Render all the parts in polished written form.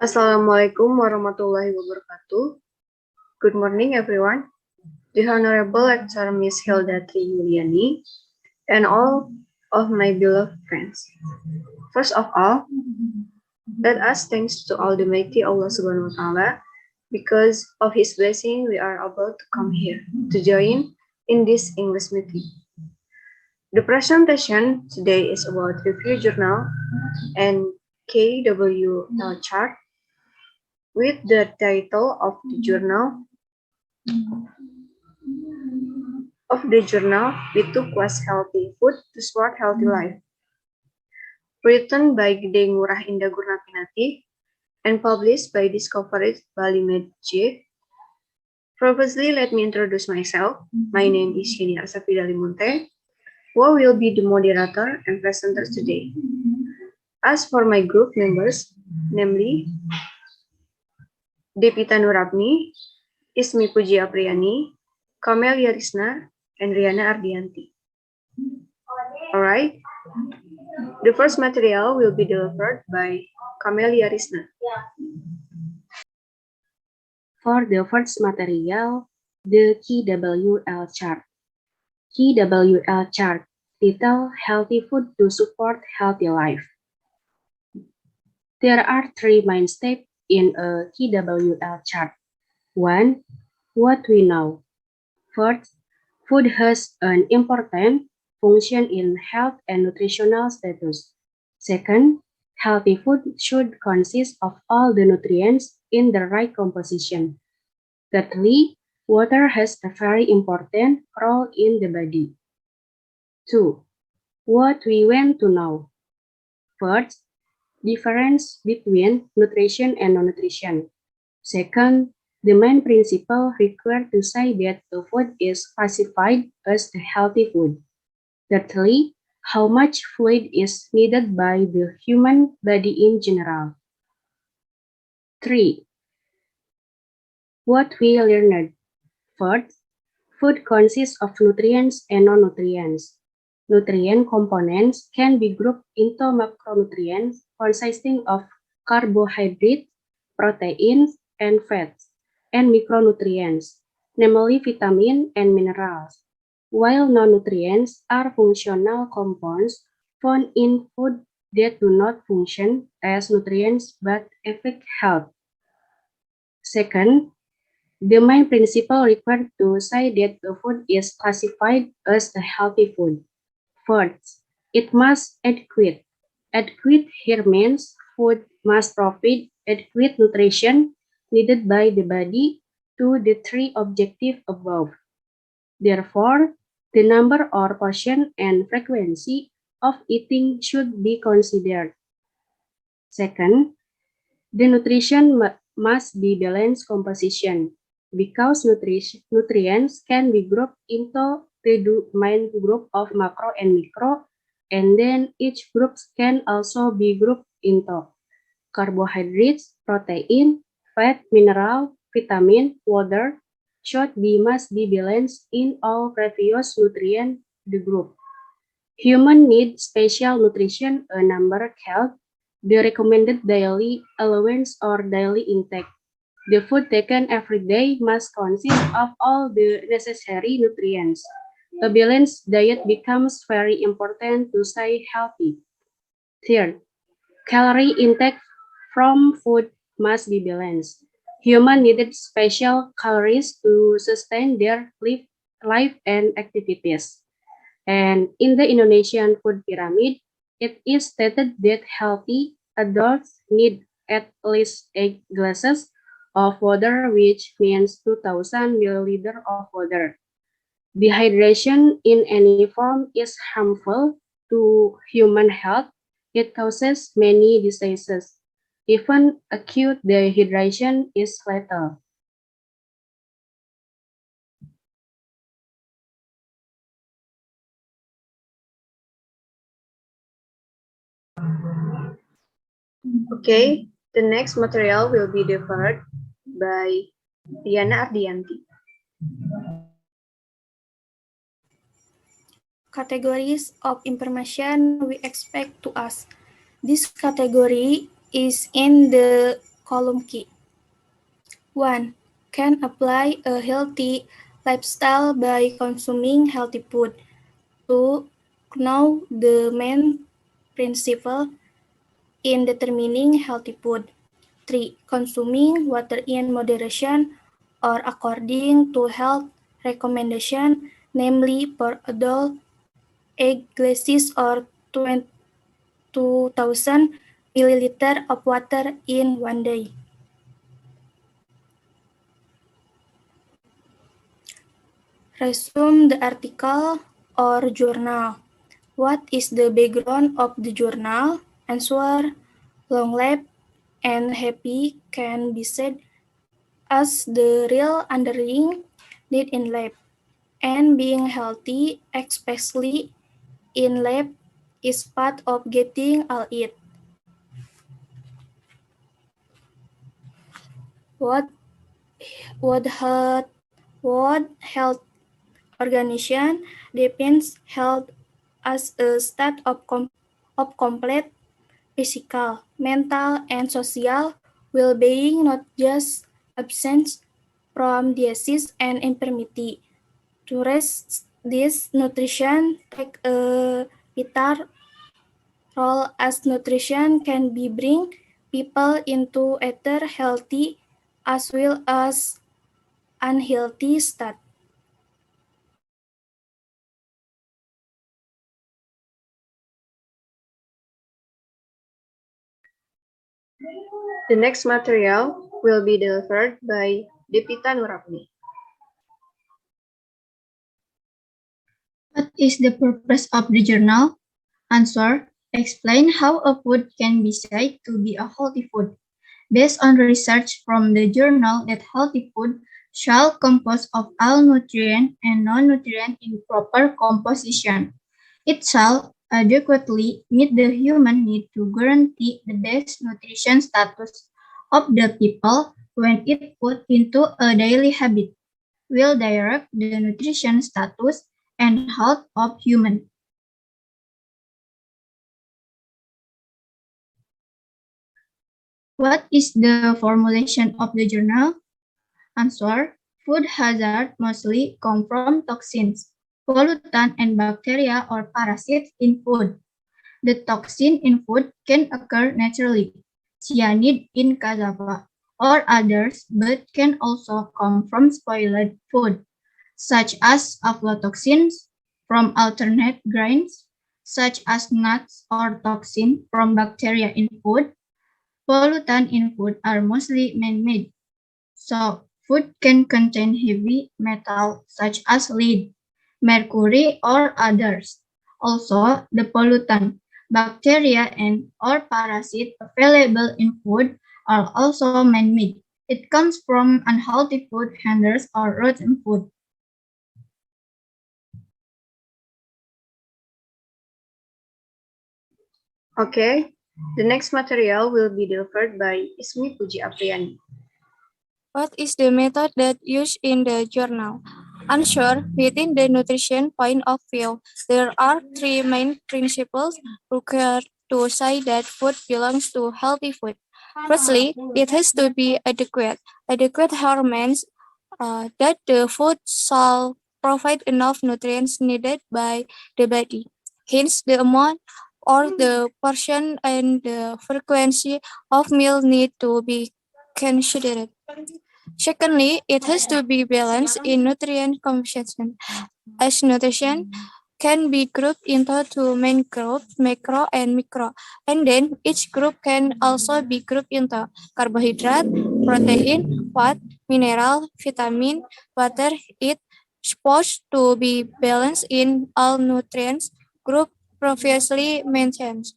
Assalamualaikum warahmatullahi wabarakatuh. Good morning, everyone. The Honorable Lecturer Miss Hilda Tri Yuliani and all of my beloved friends. First of all, let us thanks to Almighty Allah Subhanahu wa Taala because of His blessing we are able to come here to join in this English meeting. The presentation today is about review journal and KWL chart with the title of the journal We Took Was Healthy Food to Support Healthy Life, written by Gede Ngurah Indah Gurnapinati and published by Discovery Bali Medj. Previously, let me introduce myself. My name is Shini Arsafida Limunte, who will be the moderator and presenter today. As for my group members, namely Devita Nurabni, Ismi Puji Apriyani, Kamelia Risna, and Riana Ardianti. Alright, the first material will be delivered by Kamelia Risna. For the first material, the KWL chart. KWL chart, title Healthy Food to Support Healthy Life. There are three main steps in a KWL chart. 1. What we know. First, food has an important function in health and nutritional status. Second, healthy food should consist of all the nutrients in the right composition. Thirdly, water has a very important role in the body. 2. What we want to know. First, difference between nutrition and non-nutrition. Second, the main principle required to say that the food is classified as a healthy food. Thirdly, how much fluid is needed by the human body in general. 3. What we learned. First, food consists of nutrients and non-nutrients. Nutrient components can be grouped into macronutrients consisting of carbohydrates, proteins, and fats, and micronutrients, namely vitamin and minerals, while non-nutrients are functional compounds found in food that do not function as nutrients but affect health. Second, the main principle required to say that the food is classified as a healthy food. First, it must adequate. Adequate here means food must provide adequate nutrition needed by the body to the three objectives above. Therefore, the number or portion and frequency of eating should be considered. Second, the nutrition must be balanced composition because nutrients can be grouped into the main group of macro and micro, and then each group can also be grouped into carbohydrates, protein, fat, mineral, vitamin, water, must be balanced in all previous nutrient the group. Human need special nutrition a number called the recommended daily allowance or daily intake. The food taken every day must consist of all the necessary nutrients. A balanced diet becomes very important to stay healthy. Third, calorie intake from food must be balanced. Humans needed special calories to sustain their life and activities. And in the Indonesian food pyramid, it is stated that healthy adults need at least 8 glasses of water, which means 2,000 milliliters of water. Dehydration in any form is harmful to human health. It causes many diseases. Even acute dehydration is lethal. Okay, the next material will be delivered by Riana Ardianti. Categories of information we expect to us. This category is in the column key. 1. Can apply a healthy lifestyle by consuming healthy food. 2. Know the main principle in determining healthy food. 3. Consuming water in moderation or according to health recommendation, namely per adult 8 glasses or 2,000 milliliter of water in one day. Resume the article or journal. What is the background of the journal? Answer: long life and happy can be said as the real underlying need in life, and being healthy, especially in life, is part of getting all it. What World Health Organization defines health as a state of complete physical, mental, and social well-being, not just absence from disease and infirmity. To rest this, nutrition take a vital role, as nutrition can be bring people into either healthy as well as unhealthy state. The next material will be delivered by Devita Nurapni. What is the purpose of the journal? Answer: explain how a food can be said to be a healthy food. Based on research from the journal that healthy food shall compose of all nutrient and non-nutrient in proper composition. It shall adequately meet the human need to guarantee the best nutrition status of the people when it put into a daily habit, will direct the nutrition status and health of human. What is the formulation of the journal? Answer: food hazard mostly come from toxins, pollutant, and bacteria or parasites in food. The toxin in food can occur naturally, cyanide in cassava, or others, but can also come from spoiled food, such as aflatoxins from alternate grains, such as nuts, or toxin from bacteria in food. Pollutants in food are mostly man-made, so food can contain heavy metal such as lead, mercury, or others. Also, the pollutant, bacteria, and or parasite available in food are also man-made. It comes from unhealthy food handlers or rotten food. Okay, the next material will be delivered by Ismi Puji Apriani. What is the method that used in the journal? Answer: within the nutrition point of view, there are three main principles required to say that food belongs to healthy food. Firstly, it has to be adequate. Adequate here means that the food shall provide enough nutrients needed by the body. Hence, the amount or the portion and the frequency of meal need to be considered. Secondly, it has to be balanced in nutrient composition, as nutrition can be grouped into two main groups, macro and micro, and then each group can also be grouped into carbohydrate, protein, fat, mineral, vitamin, water. It's supposed to be balanced in all nutrients group previously mentioned.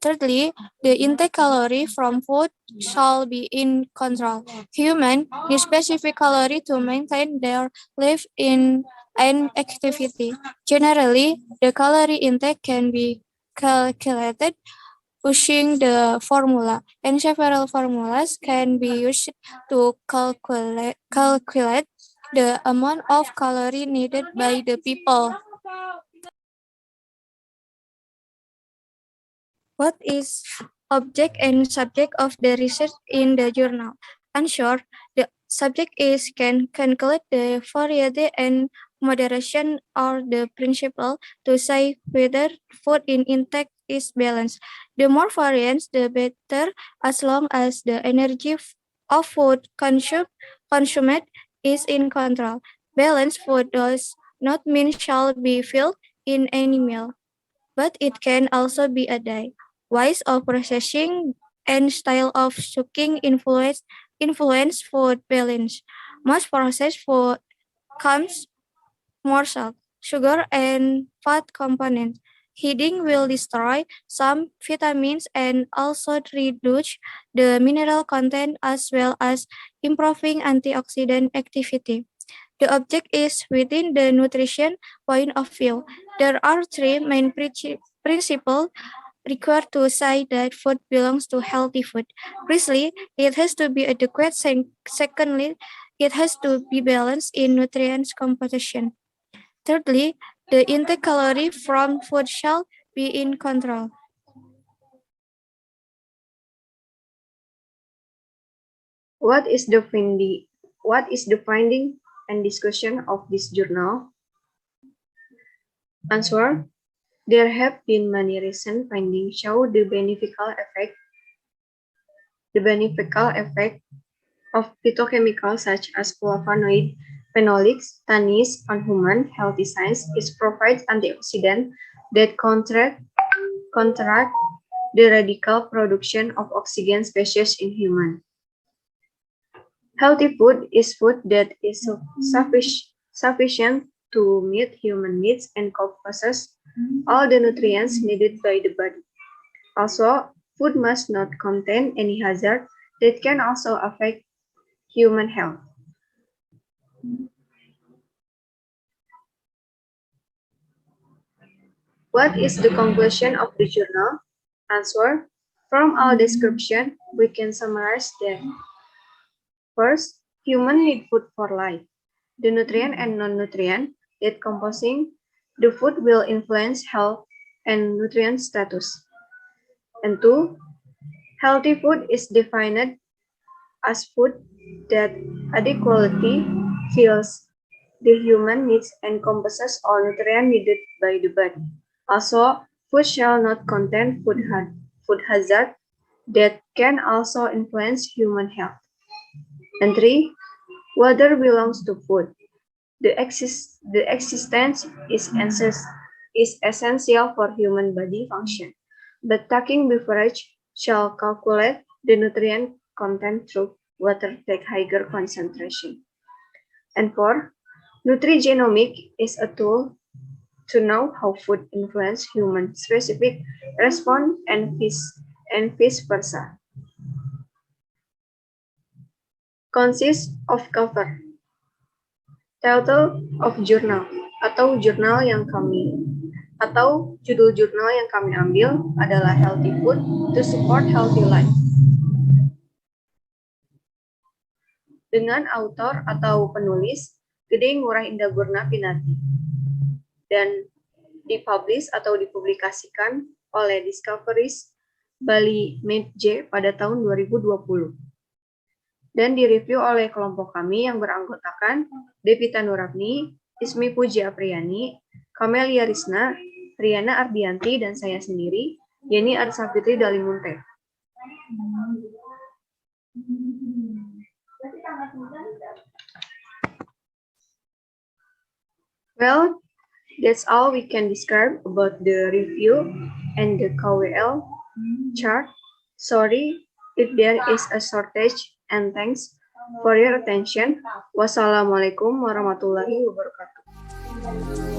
Thirdly, the intake calorie from food shall be in control. Humans need specific calorie to maintain their life in an activity. Generally, the calorie intake can be calculated using the formula, and several formulas can be used to calculate the amount of calorie needed by the people. What is object and subject of the research in the journal. Answer: the subject can calculate the variety and moderation or the principle to say whether food in intake is balanced. The more variance, the better, as long as the energy of food consumed is in control. Balanced food does not mean shall be filled in any meal, but it can also be a diet. Ways of processing and style of cooking influence food balance. Most processed food comes more salt, sugar, and fat components. Heating will destroy some vitamins and also reduce the mineral content as well as improving antioxidant activity. The object is within the nutrition point of view. There are three main principles required to say that food belongs to healthy food. Firstly, it has to be adequate. Secondly, it has to be balanced in nutrients composition. Thirdly, the intake calorie from food shall be in control. What is the finding and discussion of this journal? Answer: there have been many recent findings show the beneficial effect of phytochemicals such as flavonoid, phenolics, tannins on human healthy signs. It provides antioxidants that counteract the radical production of oxygen species in humans. Healthy food is food that is sufficient to meet human needs and possesses all the nutrients needed by the body. Also, food must not contain any hazard that can also affect human health. What is the conclusion of the journal? Answer: from our description, we can summarize that first, humans need food for life. The nutrient and non-nutrient that composing the food will influence health and nutrient status. And two, healthy food is defined as food that adequately fills the human needs and compresses all nutrients needed by the body. Also, food shall not contain food hazard that can also influence human health. And three, water belongs to food. The existence is essential for human body function, but taking beverage shall calculate the nutrient content through water take higher concentration. And four, nutrigenomic is a tool to know how food influence human specific response and vice versa. Consists of cover, title of journal atau jurnal yang kami atau judul jurnal yang kami ambil adalah Healthy Food to Support Healthy Life. Dengan autor atau penulis Gede Ngurah Indaburna Pinati dan dipublish atau dipublikasikan oleh Discoveries Bali Medj pada tahun 2020 dan direview oleh kelompok kami yang beranggotakan Devita Nurabni, Ismi Puji Apriyani, Kamelia Risna, Riana Ardianti, dan saya sendiri, Yeni Arsafitri Dalimunte. Well, that's all we can describe about the review and the KWL chart. Sorry if there is a shortage, and thanks for your attention. Wassalamualaikum warahmatullahi wabarakatuh.